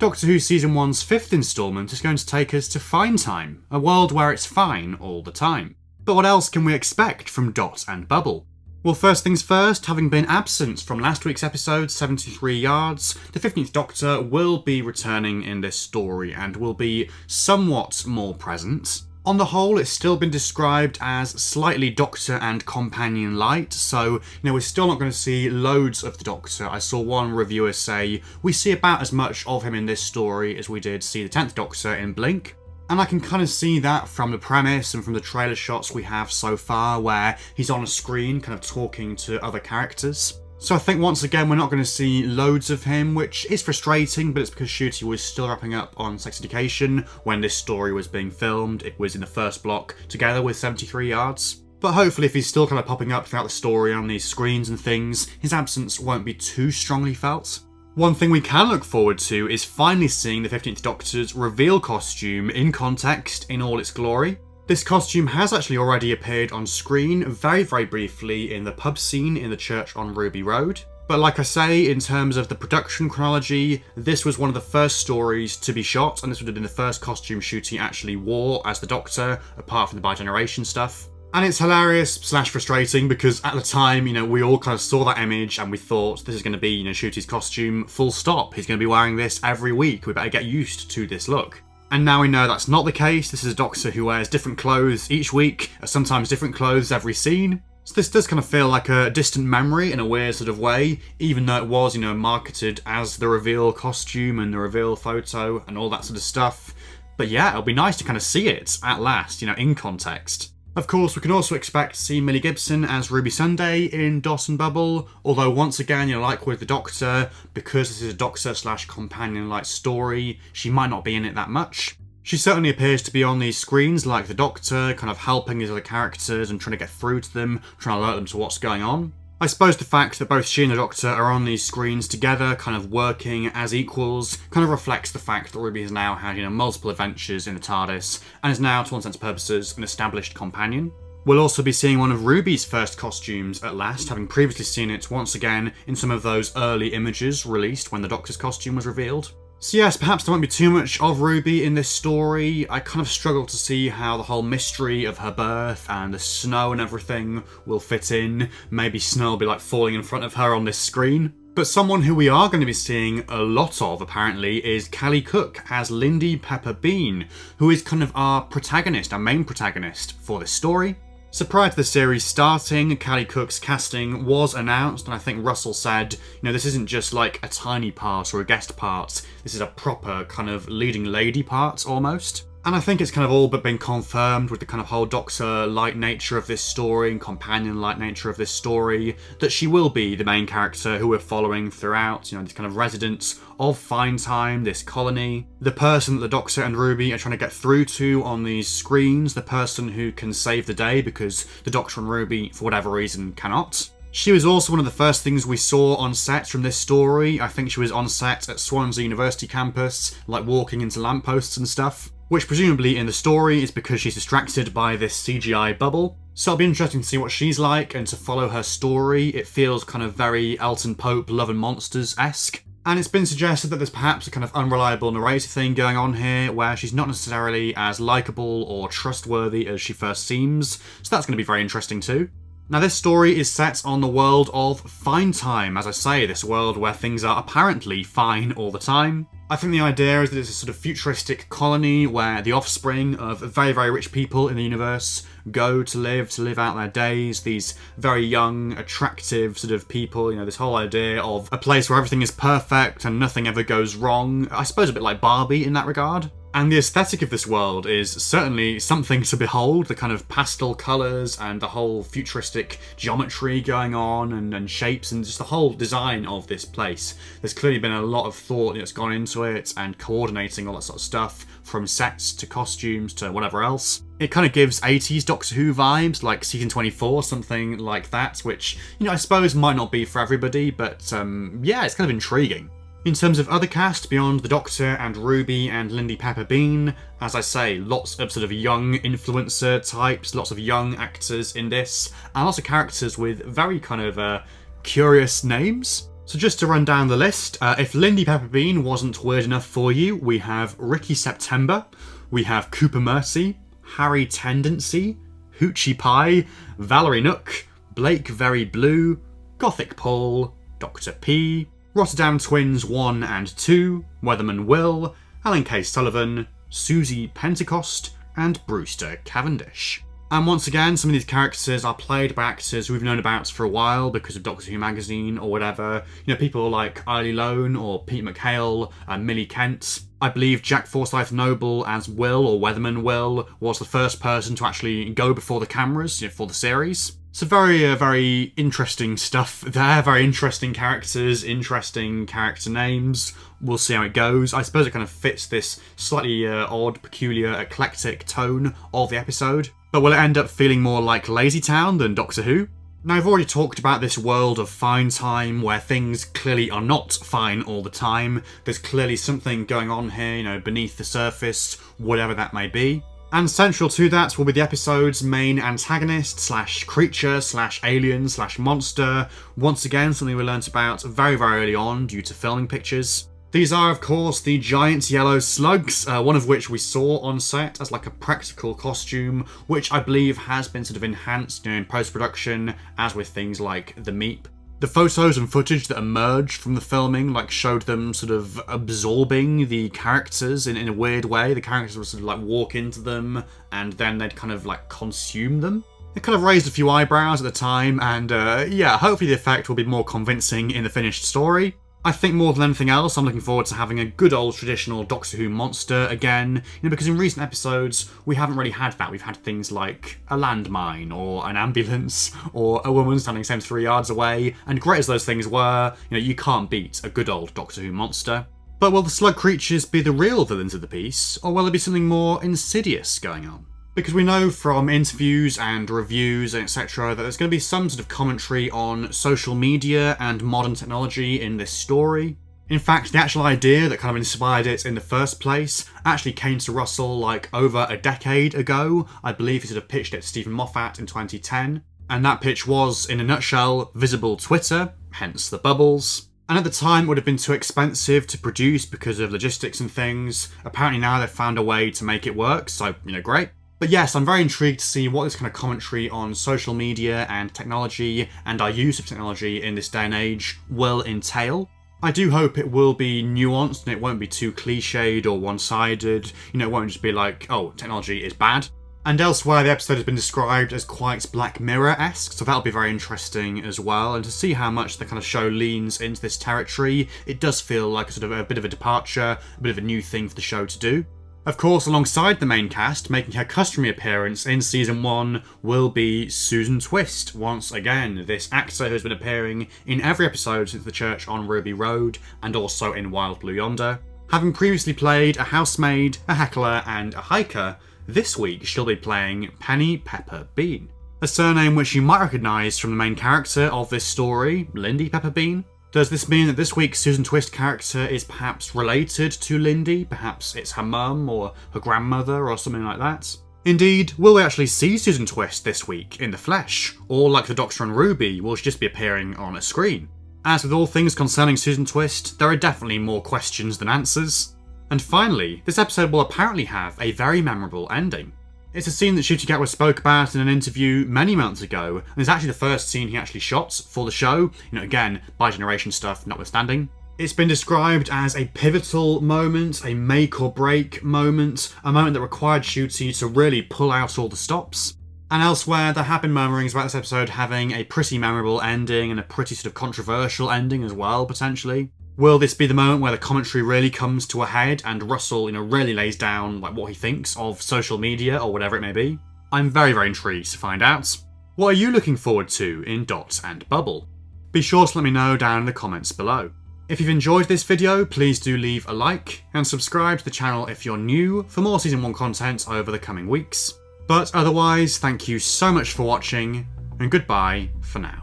Doctor Who Season 1's 5th instalment is going to take us to Fine Time, a world where it's fine all the time. But what else can we expect from Dot and Bubble? Well, first things first, having been absent from last week's episode, 73 Yards, the 15th Doctor will be returning in this story and will be somewhat more present. On the whole, it's still been described as slightly Doctor and companion light, so we're still not going to see loads of the Doctor. I saw one reviewer say, we see about as much of him in this story as we did see the 10th Doctor in Blink. And I can kind of see that from the premise and from the trailer shots we have so far, where he's on a screen kind of talking to other characters. So I think once again we're not going to see loads of him, which is frustrating, but it's because Ncuti was still wrapping up on Sex Education when this story was being filmed. It was in the first block together with 73 Yards. But hopefully if he's still kind of popping up throughout the story on these screens and things, his absence won't be too strongly felt. One thing we can look forward to is finally seeing the 15th Doctor's reveal costume in context in all its glory. This costume has actually already appeared on screen very, very briefly in the pub scene in the church on Ruby Road. But like I say, in terms of the production chronology, this was one of the first stories to be shot, and this would have been the first costume Ncuti actually wore as the Doctor, apart from the bi-generation stuff. And it's hilarious / frustrating because at the time, we all kind of saw that image and we thought this is going to be, Ncuti's costume, full stop. He's going to be wearing this every week. We better get used to this look. And now we know that's not the case. This is a Doctor who wears different clothes each week, sometimes different clothes every scene. So this does kind of feel like a distant memory in a weird sort of way, even though it was, marketed as the reveal costume and the reveal photo and all that sort of stuff. But yeah, it'll be nice to kind of see it at last, in context. Of course, we can also expect to see Millie Gibson as Ruby Sunday in Dot and Bubble, although once again, like with the Doctor, because this is a Doctor / companion-like story, she might not be in it that much. She certainly appears to be on these screens like the Doctor, kind of helping these other characters and trying to get through to them, trying to alert them to what's going on. I suppose the fact that both she and the Doctor are on these screens together, kind of working as equals, kind of reflects the fact that Ruby has now had, multiple adventures in the TARDIS, and is now, to all intents and purposes, an established companion. We'll also be seeing one of Ruby's first costumes at last, having previously seen it once again in some of those early images released when the Doctor's costume was revealed. So yes, perhaps there won't be too much of Ruby in this story. I kind of struggle to see how the whole mystery of her birth and the snow and everything will fit in. Maybe snow will be like falling in front of her on this screen. But someone who we are going to be seeing a lot of, apparently, is Callie Cook as Lindy Pepper Bean, who is kind of our protagonist, our main protagonist for this story. So prior to the series starting, Callie Cook's casting was announced, and I think Russell said, this isn't just like a tiny part or a guest part, this is a proper kind of leading lady part almost. And I think it's kind of all but been confirmed with the kind of whole Doctor-like nature of this story and companion-like nature of this story, that she will be the main character who we're following throughout, this kind of residents of Fine Time, this colony, the person that the Doctor and Ruby are trying to get through to on these screens, the person who can save the day because the Doctor and Ruby, for whatever reason, cannot. She was also one of the first things we saw on set from this story. I think she was on set at Swansea University campus, like walking into lampposts and stuff, which presumably in the story is because she's distracted by this CGI bubble. So it'll be interesting to see what she's like and to follow her story. It feels kind of very Elton Pope Love and Monsters-esque. And it's been suggested that there's perhaps a kind of unreliable narrator thing going on here, where she's not necessarily as likeable or trustworthy as she first seems, so that's going to be very interesting too. Now this story is set on the world of Fine Time, as I say, this world where things are apparently fine all the time. I think the idea is that it's a sort of futuristic colony where the offspring of very, very rich people in the universe go to live out their days, these very young, attractive sort of people, this whole idea of a place where everything is perfect and nothing ever goes wrong. I suppose a bit like Barbie in that regard. And the aesthetic of this world is certainly something to behold, the kind of pastel colours and the whole futuristic geometry going on and shapes and just the whole design of this place. There's clearly been a lot of thought that's gone into it and coordinating all that sort of stuff, from sets to costumes to whatever else. It kind of gives 80s Doctor Who vibes, like Season 24, something like that, which, I suppose might not be for everybody, but yeah, it's kind of intriguing. In terms of other cast, beyond the Doctor and Ruby and Lindy Pepper Bean, as I say, lots of sort of young influencer types, lots of young actors in this, and lots of characters with very kind of curious names. So just to run down the list, if Lindy Pepperbean wasn't weird enough for you, we have Ricky September, we have Cooper Mercy, Harry Tendency, Hoochie Pie, Valerie Nook, Blake Very Blue, Gothic Paul, Dr. P, Rotterdam Twins 1 and 2, Weatherman Will, Alan K. Sullivan, Susie Pentecost, and Brewster Cavendish. And once again, some of these characters are played by actors we've known about for a while because of Doctor Who magazine or whatever. You know, people like Eiley Lone or Pete McHale and Millie Kent. I believe Jack Forsyth Noble as Will, or Weatherman Will, was the first person to actually go before the cameras for the series. So very interesting stuff there, very interesting characters, interesting character names. We'll see how it goes. I suppose it kind of fits this slightly odd, peculiar, eclectic tone of the episode. But will it end up feeling more like Lazy Town than Doctor Who? Now, I've already talked about this world of fine time where things clearly are not fine all the time. There's clearly something going on here, beneath the surface, whatever that may be. And central to that will be the episode's main antagonist, / creature, / alien, / monster. Once again, something we learnt about very early on due to filming pictures. These are, of course, the giant yellow slugs, one of which we saw on set as like a practical costume, which I believe has been sort of enhanced in post-production, as with things like the Meep. The photos and footage that emerged from the filming showed them sort of absorbing the characters in a weird way. The characters would sort of walk into them and then they'd kind of consume them. It kind of raised a few eyebrows at the time, and yeah, hopefully the effect will be more convincing in the finished story. I think more than anything else, I'm looking forward to having a good old traditional Doctor Who monster again, because in recent episodes, we haven't really had that. We've had things like a landmine, or an ambulance, or a woman standing 73 yards away, and great as those things were, you can't beat a good old Doctor Who monster. But will the slug creatures be the real villains of the piece, or will there be something more insidious going on? Because we know from interviews and reviews and etc. that there's going to be some sort of commentary on social media and modern technology in this story. In fact, the actual idea that kind of inspired it in the first place actually came to Russell over a decade ago. I believe he sort of pitched it to Stephen Moffat in 2010. And that pitch was, in a nutshell, visible Twitter, hence the bubbles. And at the time, it would have been too expensive to produce because of logistics and things. Apparently now they've found a way to make it work, so, great. But yes, I'm very intrigued to see what this kind of commentary on social media and technology and our use of technology in this day and age will entail. I do hope it will be nuanced and it won't be too cliched or one-sided. It won't just be oh, technology is bad. And elsewhere, the episode has been described as quite Black Mirror-esque, so that'll be very interesting as well. And to see how much the kind of show leans into this territory, it does feel like a bit of a departure, a bit of a new thing for the show to do. Of course, alongside the main cast, making her customary appearance in Season 1 will be Susan Twist, once again, this actor who's been appearing in every episode since The Church on Ruby Road, and also in Wild Blue Yonder. Having previously played a housemaid, a heckler, and a hiker, this week she'll be playing Penny Pepper Bean, a surname which you might recognise from the main character of this story, Lindy Pepperbean. Does this mean that this week's Susan Twist character is perhaps related to Lindy? Perhaps it's her mum or her grandmother or something like that? Indeed, will we actually see Susan Twist this week in the flesh? Or like the Doctor on Ruby, will she just be appearing on a screen? As with all things concerning Susan Twist, there are definitely more questions than answers. And finally, this episode will apparently have a very memorable ending. It's a scene that Ncuti Gatwa spoke about in an interview many months ago, and it's actually the first scene he actually shot for the show, again, bi-generation stuff notwithstanding. It's been described as a pivotal moment, a make or break moment, a moment that required Ncuti to really pull out all the stops. And elsewhere, there have been murmurings about this episode having a pretty memorable ending and a pretty sort of controversial ending as well, potentially. Will this be the moment where the commentary really comes to a head and Russell, really lays down what he thinks of social media or whatever it may be? I'm very intrigued to find out. What are you looking forward to in Dot and Bubble? Be sure to let me know down in the comments below. If you've enjoyed this video, please do leave a like and subscribe to the channel if you're new for more Season 1 content over the coming weeks. But otherwise, thank you so much for watching and goodbye for now.